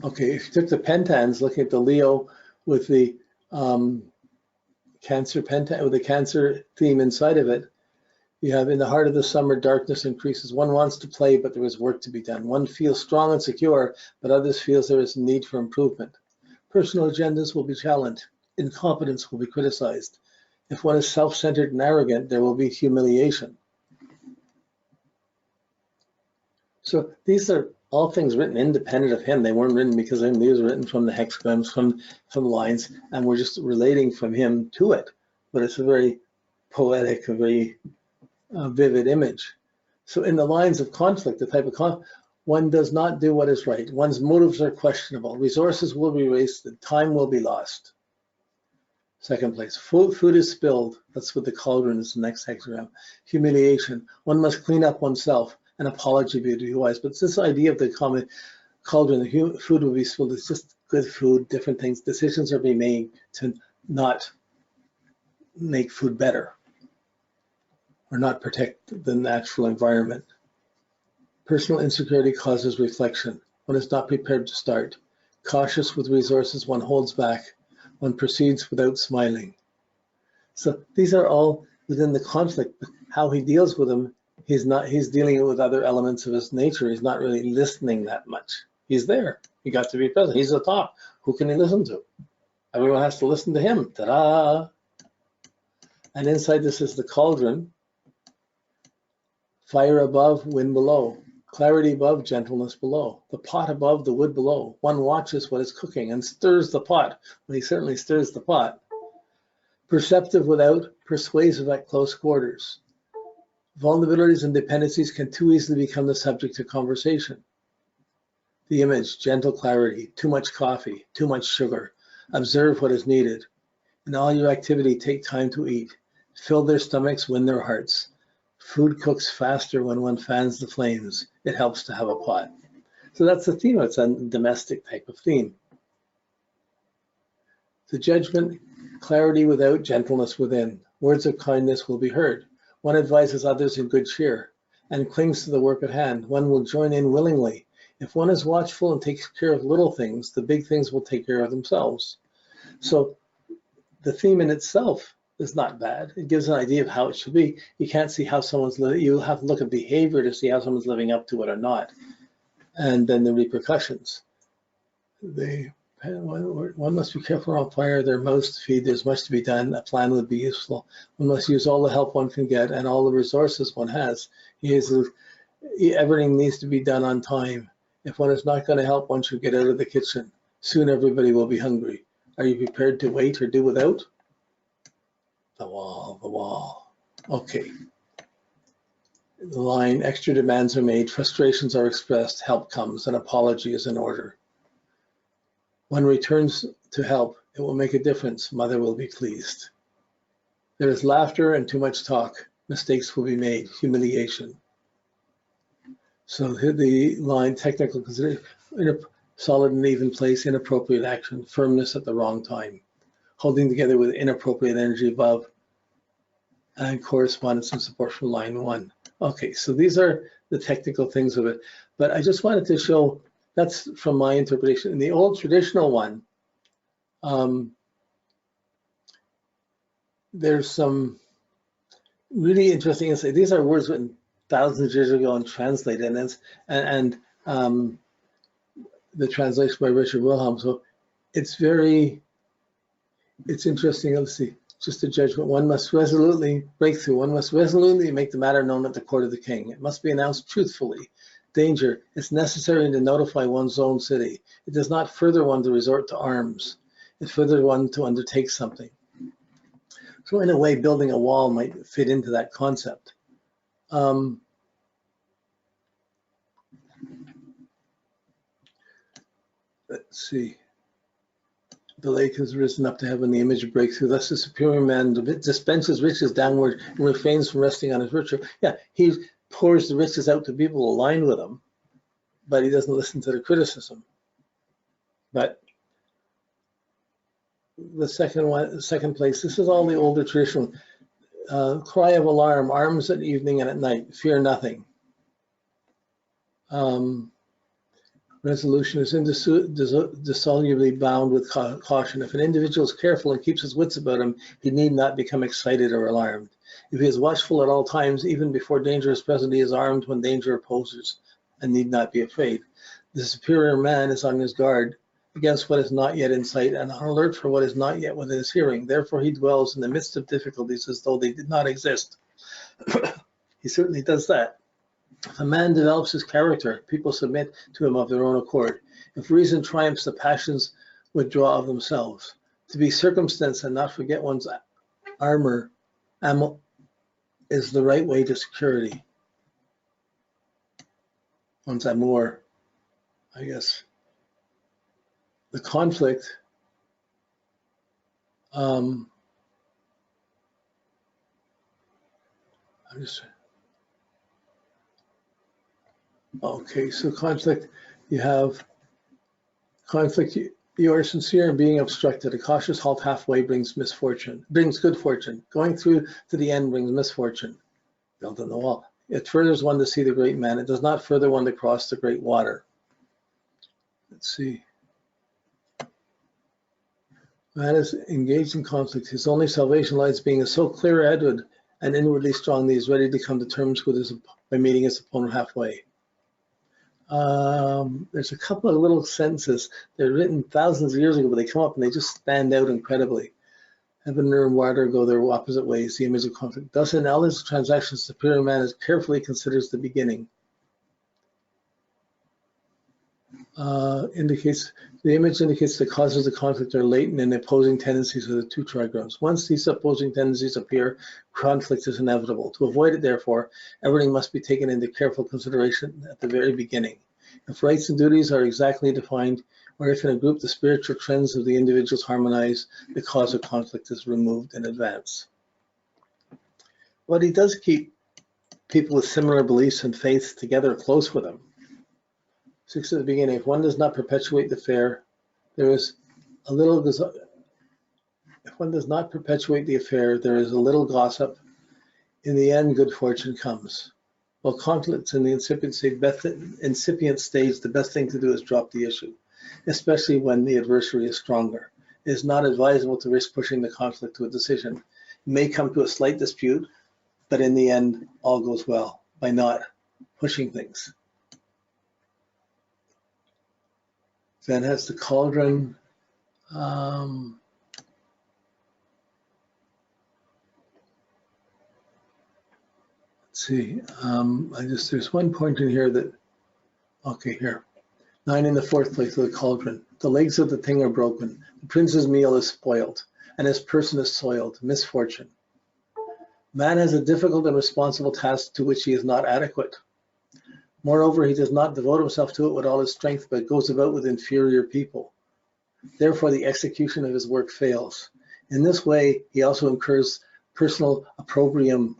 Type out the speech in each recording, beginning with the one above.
Okay, if you took the Pentans, looking at the Leo with the Cancer Pentan, with the Cancer theme inside of it, you have in the heart of the summer, darkness increases. One wants to play, but there is work to be done. One feels strong and secure, but others feels there is a need for improvement. Personal agendas will be challenged. Incompetence will be criticized. If one is self-centered and arrogant, there will be humiliation. So these are all things written independent of him. They weren't written because of him. These were written from the hexagrams, from lines, and we're just relating from him to it. But it's a very poetic, a very vivid image. So in the lines of conflict, the type of conflict, one does not do what is right. One's motives are questionable. Resources will be wasted. Time will be lost. Second place, food is spilled. That's what the cauldron is, the next hexagram. Humiliation. One must clean up oneself. An apology be due wise. But it's this idea of the common cauldron, the food will be spilled. It's just good food, different things. Decisions are being made to not make food better or not protect the natural environment. Personal insecurity causes reflection. One is not prepared to start. Cautious with resources, one holds back. One proceeds without smiling. So these are all within the conflict. How he deals with them, he's dealing with other elements of his nature. He's not really listening that much. He's there. He got to be present. He's the top. Who can he listen to? Everyone has to listen to him. Ta-da! And inside this is the cauldron. Fire above, wind below. Clarity above, gentleness below. The pot above, the wood below. One watches what is cooking and stirs the pot. Well, he certainly stirs the pot. Perceptive without, persuasive at close quarters. Vulnerabilities and dependencies can too easily become the subject of conversation. The image, gentle clarity, too much coffee, too much sugar. Observe what is needed. In all your activity, take time to eat. Fill their stomachs, win their hearts. Food cooks faster when one fans the flames. It helps to have a pot. So that's the theme. It's a domestic type of theme. The judgment, clarity without, gentleness within. Words of kindness will be heard. One advises others in good cheer and clings to the work at hand. One will join in willingly. If one is watchful and takes care of little things, the big things will take care of themselves. So the theme in itself is not bad. It gives an idea of how it should be. You can't see how someone's living. You have to look at behavior to see how someone's living up to it or not. And then the repercussions. One must be careful on fire. There are mouths to feed. There's much to be done. A plan would be useful. One must use all the help one can get and all the resources one has. Everything needs to be done on time. If one is not going to help, one should get out of the kitchen. Soon everybody will be hungry. Are you prepared to wait or do without? The wall, the wall. Okay. The line, extra demands are made, frustrations are expressed, help comes, an apology is in order. One returns to help, it will make a difference, mother will be pleased. There is laughter and too much talk, mistakes will be made, humiliation. So the line, technical consideration, solid and even place, inappropriate action, firmness at the wrong time. Holding together with inappropriate energy above, and correspondence and support from line 1. Okay, so these are the technical things of it. But I just wanted to show, that's from my interpretation. In the old traditional one, there's some really interesting insight. These are words written thousands of years ago and translated, and the translation by Richard Wilhelm. So it's interesting. Let's see, just a judgment. One must resolutely break through. One must resolutely make the matter known at the court of the king. It must be announced truthfully. Danger, it's necessary to notify one's own city. It does not further one to resort to arms. It furthers one to undertake something. So in a way, building a wall might fit into that concept. Let's see. The lake has risen up to heaven, the image of breakthrough. Thus the superior man dispenses riches downward and refrains from resting on his virtue. Yeah, he pours the riches out to people aligned with him, but he doesn't listen to the criticism. But the second place, this is all the older traditional. Cry of alarm, arms at evening and at night, fear nothing. Resolution is indissolubly bound with caution. If an individual is careful and keeps his wits about him, he need not become excited or alarmed. If he is watchful at all times, even before danger is present, he is armed when danger opposes and need not be afraid. The superior man is on his guard against what is not yet in sight and on alert for what is not yet within his hearing. Therefore, he dwells in the midst of difficulties as though they did not exist. He certainly does that. If a man develops his character, people submit to him of their own accord. If reason triumphs, the passions withdraw of themselves. To be circumstanced and not forget one's armor is the right way to security. One's amour, I guess. The conflict okay, so conflict, you have conflict, you are sincere in being obstructed. A cautious halt halfway brings good fortune. Going through to the end brings misfortune. Built on the wall. It furthers one to see the great man. It does not further one to cross the great water. Let's see. Man is engaged in conflict. His only salvation lies being so clear-headed and inwardly strong that he is ready to come to terms with by meeting his opponent halfway. There's a couple of little sentences. They're written thousands of years ago, but they come up and they just stand out incredibly. Heaven and water go their opposite ways, the image of conflict. Thus, in all his transactions, the superior man is carefully considers the beginning. The image indicates the causes of conflict are latent and opposing tendencies of the two trigrams. Once these opposing tendencies appear, conflict is inevitable. To avoid it, therefore, everything must be taken into careful consideration at the very beginning. If rights and duties are exactly defined, or if in a group the spiritual trends of the individuals harmonize, the cause of conflict is removed in advance. But he does keep people with similar beliefs and faiths together close with him. 6 at the beginning, if one does not perpetuate the affair, there is a little gossip. In the end, good fortune comes. While conflict's in the incipient stage, the best thing to do is drop the issue, especially when the adversary is stronger. It is not advisable to risk pushing the conflict to a decision. It may come to a slight dispute, but in the end, all goes well by not pushing things. Then has the cauldron. Let's see. There's one point in here that. Okay, here. 9 in the 4th place of the cauldron. The legs of the thing are broken. The prince's meal is spoiled, and his person is soiled. Misfortune. Man has a difficult and responsible task to which he is not adequate. Moreover, he does not devote himself to it with all his strength, but goes about with inferior people. Therefore, the execution of his work fails. In this way, he also incurs personal opprobrium.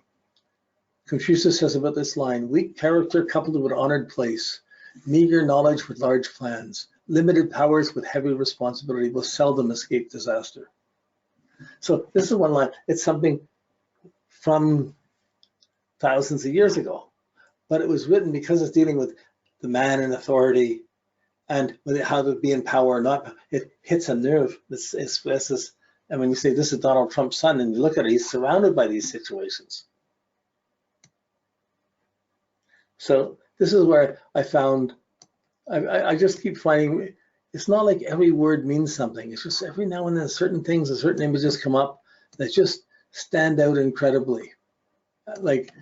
Confucius says about this line, weak character coupled with honored place, meager knowledge with large plans, limited powers with heavy responsibility will seldom escape disaster. So this is one line. It's something from thousands of years ago. But it was written because it's dealing with the man in authority and with how to be in power or not. It hits a nerve. And when you say this is Donald Trump's son, and you look at it, he's surrounded by these situations. So this is where I found, I just keep finding, it's not like every word means something. It's just every now and then certain things and certain images come up that just stand out incredibly. Like,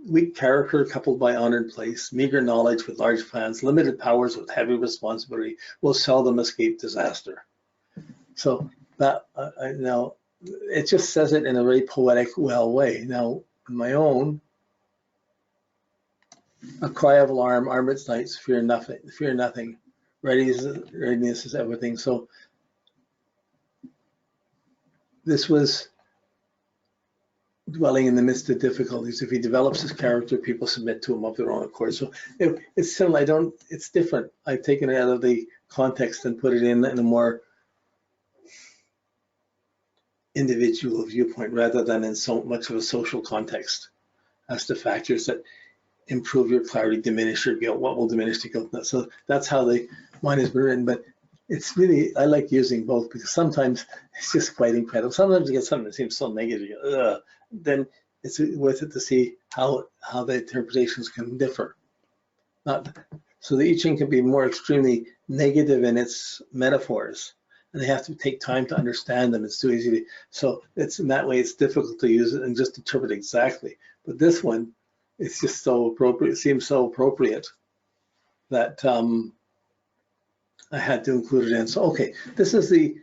weak character coupled by honored place, meager knowledge with large plans, limited powers with heavy responsibility will seldom escape disaster. So that now it just says it in a very poetic, well way. Now, in my own, a cry of alarm, arm its knights, fear nothing. Readiness is everything. So this was dwelling in the midst of difficulties. If he develops his character, people submit to him of their own accord. So it's similar. It's different. I've taken it out of the context and put it in a more individual viewpoint rather than in so much of a social context as to factors that improve your clarity, diminish your guilt, what will diminish the guilt. So that's how the mind has been written. But it's really, I like using both because sometimes it's just quite incredible. Sometimes you get something that seems so negative, you go, ugh. Then it's worth it to see how the interpretations can differ. So the I Ching can be more extremely negative in its metaphors, and they have to take time to understand them. It's too easy to, so it's in that way it's difficult to use it and just interpret exactly. But this one, it's just so appropriate. It seems so appropriate that I had to include it in. So okay, this is the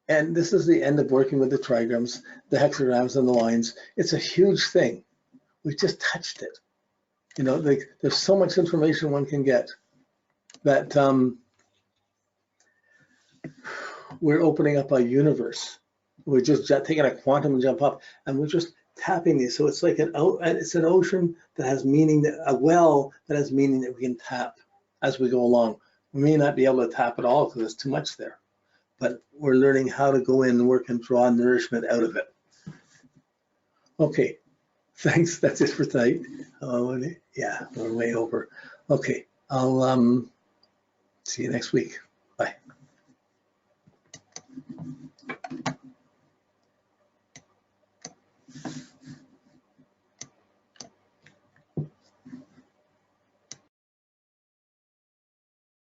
end of working with the trigrams, the hexagrams, and the lines. It's a huge thing. We just touched it. You know, like there's so much information one can get that we're opening up a universe. We're just taking a quantum jump up, and we're just tapping these. So it's like it's an ocean that has meaning, a well that has meaning that we can tap as we go along. We may not be able to tap it all because there's too much there, but we're learning how to go in and work and draw nourishment out of it. Okay, thanks. That's it for tonight. Yeah, we're way over. Okay, I'll see you next week. Bye.